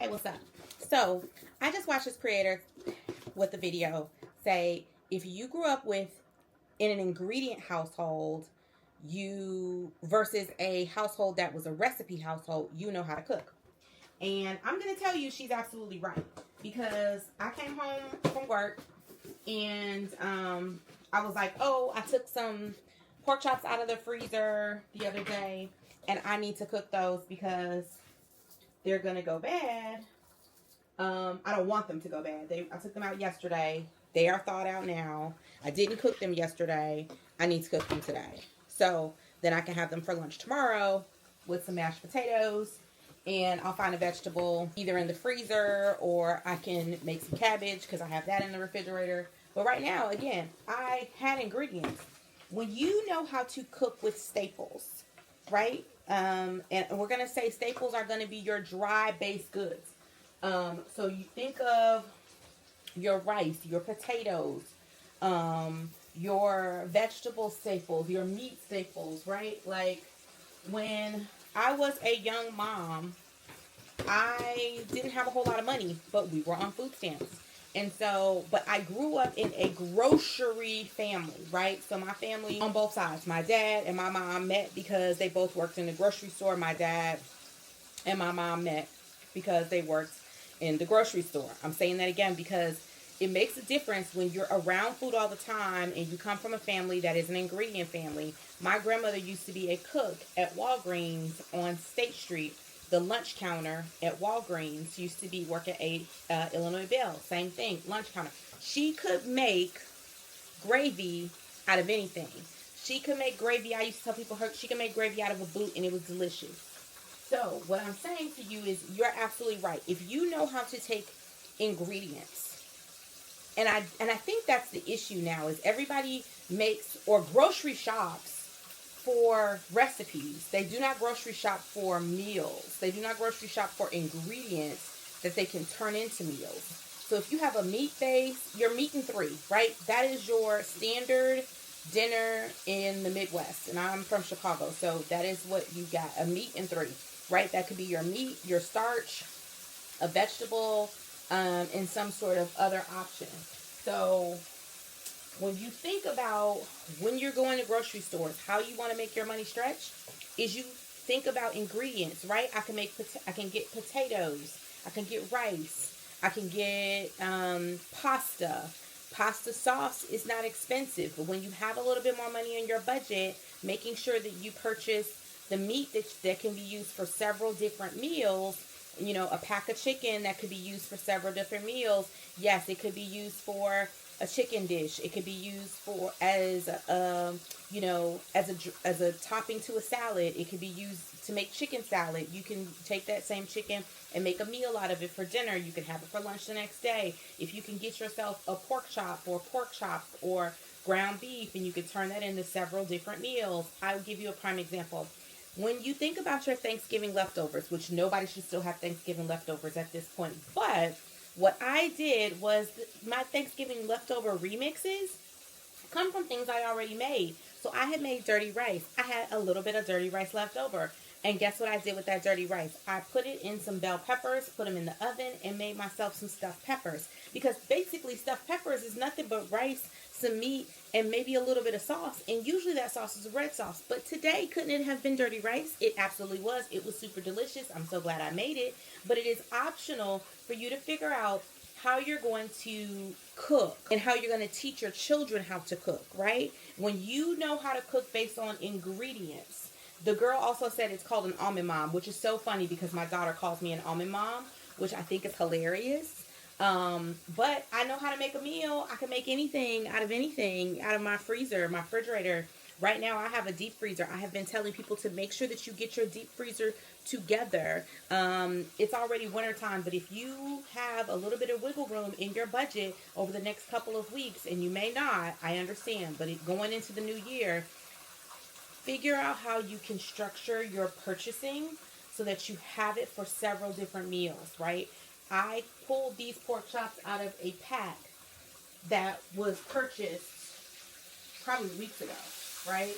Hey, what's up? So, I just watched this creator with the video say if you grew up with in an ingredient household, you versus a household that was a recipe household, you know how to cook. And I'm going to tell you she's absolutely right because I came home from work and I was like, oh, I took some pork chops out of the freezer the other day and I need to cook those because they're going to go bad. I don't want them to go bad. I took them out yesterday. They are thawed out now. I didn't cook them yesterday. I need to cook them today. So then I can have them for lunch tomorrow with some mashed potatoes. And I'll find a vegetable either in the freezer or I can make some cabbage because I have that in the refrigerator. But right now, again, I had ingredients. When you know how to cook with staples, right? And we're going to say staples are going to be your dry based goods. So you think of your rice, your potatoes, your vegetable staples, your meat staples, right? Like when I was a young mom, I didn't have a whole lot of money, but we were on food stamps. And so, but I grew up in a grocery family, right? So my family on both sides, my dad and my mom met because they both worked in the grocery store. My dad and my mom met because they worked in the grocery store. I'm saying that again because it makes a difference when you're around food all the time and you come from a family that is an ingredient family. My grandmother used to be a cook at Walgreens on State Street. The lunch counter at Walgreens used to be work at Illinois Bell. Same thing, lunch counter. She could make gravy out of anything. She could make gravy. I used to tell people she could make gravy out of a boot and it was delicious. So what I'm saying to you is you're absolutely right. If you know how to take ingredients, and I think that's the issue now is everybody makes or grocery shops for recipes. They do not grocery shop for meals. They do not grocery shop for ingredients that they can turn into meals. So if you have a meat base, you're meat and three, right? That is your standard dinner in the Midwest. And I'm from Chicago, so that is what you got, a meat and three, right? That could be your meat, your starch, a vegetable, and some sort of other option. So when you think about when you're going to grocery stores, how you want to make your money stretch is you think about ingredients, right? I can get potatoes, I can get rice, I can get pasta. Pasta sauce is not expensive, but when you have a little bit more money in your budget, making sure that you purchase the meat that can be used for several different meals. You know, a pack of chicken that could be used for several different meals. Yes, it could be used for a chicken dish. It could be used for as as a topping to a salad. It could be used to make chicken salad. You can take that same chicken and make a meal out of it for dinner. You can have it for lunch the next day. If you can get yourself a pork chop or ground beef and you can turn that into several different meals. I'll give you a prime example. When you think about your Thanksgiving leftovers, which nobody should still have Thanksgiving leftovers at this point, but what I did was my Thanksgiving leftover remixes come from things I already made. So I had made dirty rice. I had a little bit of dirty rice left over. And guess what I did with that dirty rice? I put it in some bell peppers, put them in the oven, and made myself some stuffed peppers. Because basically stuffed peppers is nothing but rice, some meat, and maybe a little bit of sauce. And usually that sauce is a red sauce. But today, couldn't it have been dirty rice? It absolutely was. It was super delicious. I'm so glad I made it. But it is optional for you to figure out how you're going to cook and how you're going to teach your children how to cook, right? When you know how to cook based on ingredients. The girl also said it's called an almond mom, which is so funny because my daughter calls me an almond mom, which I think is hilarious. But I know how to make a meal. I can make anything out of my freezer, my refrigerator. Right now I have a deep freezer. I have been telling people to make sure that you get your deep freezer together. It's already wintertime, but if you have a little bit of wiggle room in your budget over the next couple of weeks, and you may not, I understand, but going into the new year, figure out how you can structure your purchasing so that you have it for several different meals, right? I pulled these pork chops out of a pack that was purchased probably weeks ago, right?